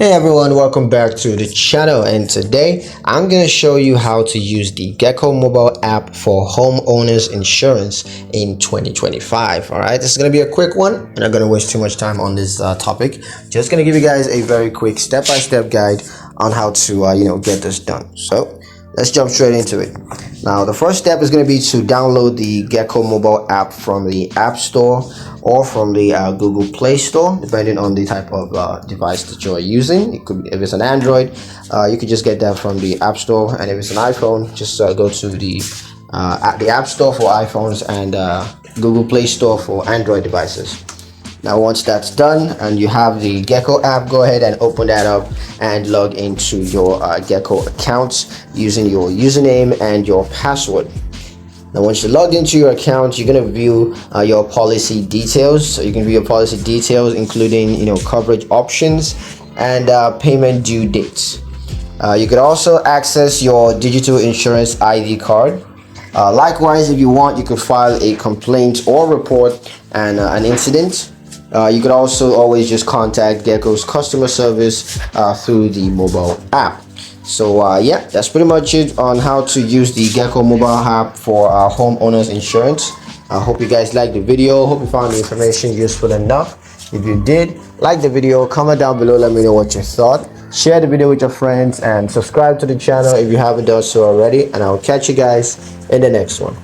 Hey everyone, welcome back to the channel, and today I'm going to show you how to use the Geico mobile app for homeowners insurance in 2025. Alright, this is going to be a quick one. I'm not going to waste too much time on this topic. Just going to give you guys a very quick step-by-step guide on how to get this done. So let's jump straight into it. Now the first step is going to be to download the Geico mobile app from the App Store or from the Google Play Store, depending on the type of device that you're using. It could, if it's an Android, you could just get that from the App Store, and if it's an iPhone, just go to the App Store for iPhones and Google Play Store for Android devices. Now once that's done and you have the Geico app, go ahead and open that up and log into your Geico account using your username and your password. Now once you're logged into your account, you're going to view your policy details. So you can view your policy details, including coverage options and payment due dates. You could also access your digital insurance ID card. Likewise, if you want, you could file a complaint or report an incident. You could also always just contact Geico's customer service through the mobile app. So yeah, that's pretty much it on how to use the Geico mobile app for homeowners insurance. I hope you guys liked the video. Hope you found the information useful enough. If you did, like the video, comment down below, let me know what you thought. Share the video with your friends and subscribe to the channel if you haven't done so already, and I'll catch you guys in the next one.